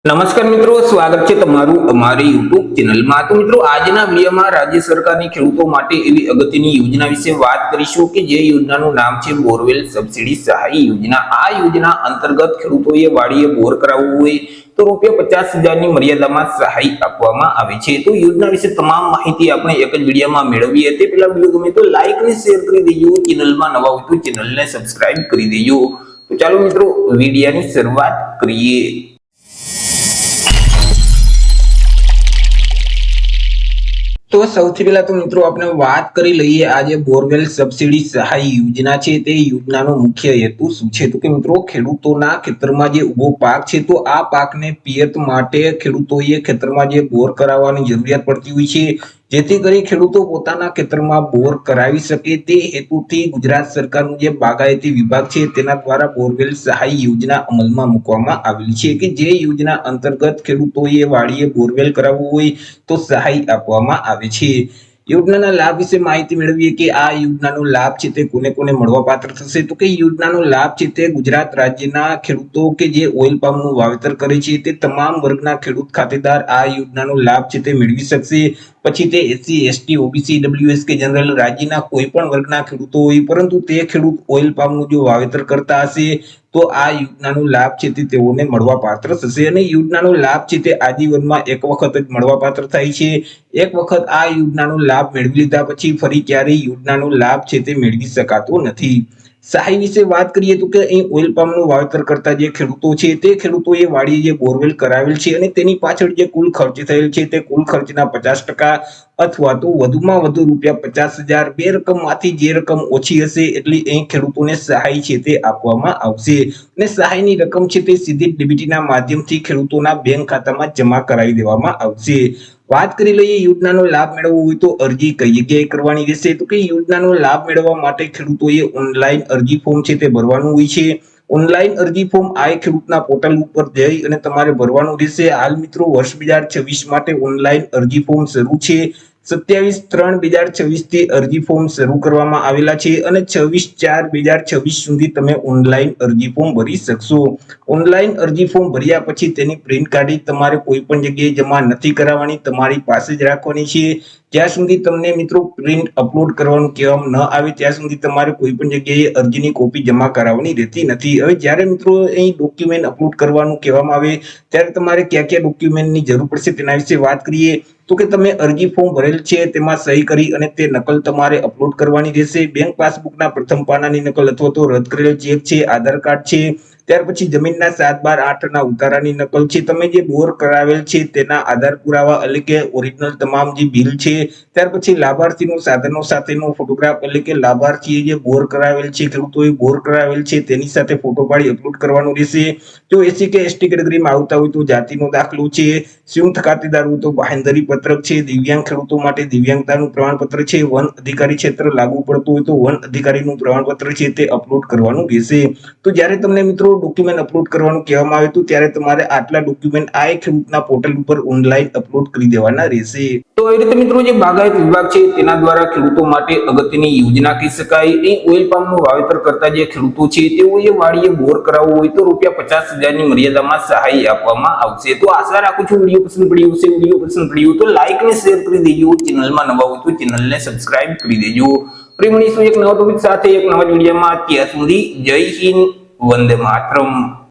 નમસ્કાર મિત્રો, સ્વાગત છે તમારું અમારી YouTube ચેનલમાં। તો મિત્રો, આજના વિડીયોમાં રાજ્ય સરકારની ખેડૂતો માટે એવી અગત્યની યોજના વિશે વાત કરીશું કે જે યોજનાનું નામ છે બોરવેલ સબસિડી સહાય યોજના। આ યોજના અંતર્ગત ખેડૂતોએ વાડીએ બોર કરાવવું હોય તો ₹50,000ની મર્યાદામાં સહાય આપવામાં આવે છે। તો યોજના વિશે તમામ માહિતી આપણે એક જ વિડીયોમાં મેળવીએ તે પહેલા વિડીયો ગમે તો લાઈક અને શેર કરી દેજો, ચેનલમાં નવા હોય તો ચેનલને સબસ્ક્રાઇબ કરી દેજો। તો ચાલો મિત્રો, વિડીયોની શરૂઆત કરીએ। તો સૌથી પહેલા તો મિત્રો આપણે વાત કરી લઈએ આજે બોરવેલ સબસિડી સહાય યોજના છે તે યોજનાનો મુખ્ય હેતુ શું છે। તો કે મિત્રો, ખેડૂતોના ખેતરમાં જે ઉભો પાક છે તો આ પાકને પિયત માટે ખેડૂતોએ ખેતરમાં જે બોર કરાવવાની જરૂરિયાત પડતી હોય છે, જેથી કરી ખેડૂતો પોતાના ખેતરમાં બોર કરાવી શકે તે હેતુથી ગુજરાત સરકારનું જે બાગાયતી વિભાગ છે તેના દ્વારા બોરવેલ સહાય યોજના અમલમાં મૂકવામાં આવેલી છે કે જે યોજના અંતર્ગત ખેડૂતોએ વાડીએ બોરવેલ કરાવવું હોય તો સહાય આપવામાં આવે છે। યોજનાના લાભ વિશે માહિતી મેળવીએ કે આ યોજનાનો લાભ છે તે કોને કોને મળવા પાત્ર થશે। તો કે યોજનાનો લાભ છે તે ગુજરાત રાજ્યના ખેડૂતો કે જે ઓઇલ પામનું વાવેતર કરે છે તે તમામ વર્ગના ખેડૂત ખાતેદાર આ યોજનાનો લાભ છે તે મેળવી શકશે। પછી તે SC ST OBC EWS કે જનરલ રાજ્યના કોઈ પણ વર્ગના ખેડૂતો હોય પરંતુ તે ખેડૂત ઓઇલ પામનું જો વાવેતર કરતા હશે તો આ યોજનાનો લાભ છે તે તેઓને મળવા પાત્ર થશે। અને યોજનાનો લાભ છે તે આજીવનમાં એક વખત જ મળવા પાત્ર થાય છે। એક વખત આ યોજનાનો લાભ મેળવી લીધા પછી ફરી ક્યારેય યોજનાનો લાભ છે તે મેળવી શકાતો નથી। સહાય વિશે વાત કરીએ તો કે અહીં ઓઇલ પામનું વાવેતર કરતા જે ખેડૂતો છે તે ખેડૂતોએ વાડીએ જે બોરવેલ કરાવેલ છે અને તેની પાછળ જે કુલ ખર્ચ થયેલ છે તે કુલ ખર્ચના 50% અથવા તો વધુમાં વધુ ₹50,000 બે રકમમાંથી જે રકમ ઓછી હશે એટલી અહીં ખેડૂતોને સહાય છે તે આપવામાં આવશે અને સહાયની રકમ છે તે સીધી ડીબીટીના માધ્યમથી ખેડૂતોના બેંક ખાતામાં જમા કરાવી દેવામાં આવશે। વાત કરી લઈએ યોજનાનો લાભ મેળવવો હોય તો અરજી કઈ જગ્યાએ કરવાની રહેશે। તો કે યોજનાનો લાભ મેળવવા માટે ખેડૂતોએ ઓનલાઈન અરજી ફોર્મ છે તે ભરવાનું હોય છે। ઓનલાઈન અરજી ફોર્મ આ ખેડૂતના પોર્ટલ ઉપર જઈ અને તમારે ભરવાનું રહેશે। હાલ મિત્રો વર્ષ 2026 માટે ઓનલાઈન અરજી ફોર્મ શરૂ છે। 27/3/2026 થી અરજી ફોર્મ શરૂ કરવામાં આવેલા છે અને 26/4/2026 સુધી તમે ઓનલાઈન અરજી ફોર્મ ભરી શકશો। ઓનલાઈન અરજી ફોર્મ ભર્યા પછી તેની પ્રિન્ટ કાઢી તમારે કોઈ પણ જગ્યાએ જમા નથી કરાવવાની, તમારી પાસે જ રાખવાની છે। જ્યાં સુધી તમને મિત્રો પ્રિન્ટ અપલોડ કરવાનું કહેવામાં ન આવે ત્યાં સુધી તમારે કોઈ પણ જગ્યાએ અરજીની કોપી જમા કરાવવાની રહેતી નથી। હવે જ્યારે મિત્રો અહીં ડોક્યુમેન્ટ અપલોડ કરવાનું કહેવામાં આવે ત્યારે તમારે કયા કયા ડોક્યુમેન્ટની જરૂર પડશે તેના વિશે વાત કરીએ તો કે તમે અરજી ફોર્મ ભરેલ છે તેમાં સહી કરી અને તે નકલ તમારે અપલોડ કરવાની રહેશે। બેંક પાસબુકના પ્રથમ પાનાની નકલ અથવા તો રદ કરેલ ચેક છે, આધાર કાર્ડ છે, ત્યાર પછી જમીનના 7/12/8ના ઉતારાની નકલ છે, તમે જે બોર કરાવેલ છે તેના આધાર પુરાવા એટલે કે ઓરિજિનલ તમામ જે બિલ છે, ત્યાર પછી લાભાર્થીનો સાધનો સાથેનો ફોટોગ્રાફ એટલે કે લાભાર્થીએ જે બોર કરાવેલ છે, ખેડૂતોએ બોર કરાવેલ છે તેની સાથે ફોટો પાડી અપલોડ કરવાનો રહેશે। જો SC કે ST કેટેગરીમાં આવતા હોય તો જાતિનો દાખલો છે, સંયુક્ત ખાતેદાર હોય તો બાંહેધરી પત્રક છે, દિવ્યાંગ ખેડૂતો માટે દિવ્યાંગતાનું પ્રમાણપત્ર છે, વન અધિકારી ક્ષેત્ર લાગુ પડતું હોય તો વન અધિકારીનું પ્રમાણપત્ર છે તે અપલોડ કરવાનું રહેશે। તો જ્યારે તમને મિત્રો ડોક્યુમેન્ટ અપલોડ કરવાનું કહેવામાં આવે તો ત્યારે તમારે આટલા ડોક્યુમેન્ટ આ ખેડૂતના પોર્ટલ ઉપર ઓનલાઈન અપલોડ કરી દેવાના રહેશે। તો એ રીતે મિત્રો જે બાગાયત વિભાગ છે તેના દ્વારા ખેડૂતો માટે અગત્યની યોજના કહી શકાય। અહીં ઓઇલ પામનું વાવેતર કરતા જે ખેડૂતો છે તેઓએ વાડીએ બોર કરાવવું હોય તો ₹50,000ની મર્યાદામાં સહાય આપવામાં આવશે। તો આશા રાખું છું વિડીયો પસંદ પડ્યો હશે। વિડીયો પસંદ પડ્યો તો લાઈક અને શેર કરી દેજો, ચેનલમાં નવા હોય તો ચેનલને સબસ્ક્રાઇબ કરી દેજો। ફરી મળીશું એક નવા ટોપિક સાથે એક નવા વિડીયોમાં। ત્યાં સુધી જય હિન્દ, વંદે માતરમ।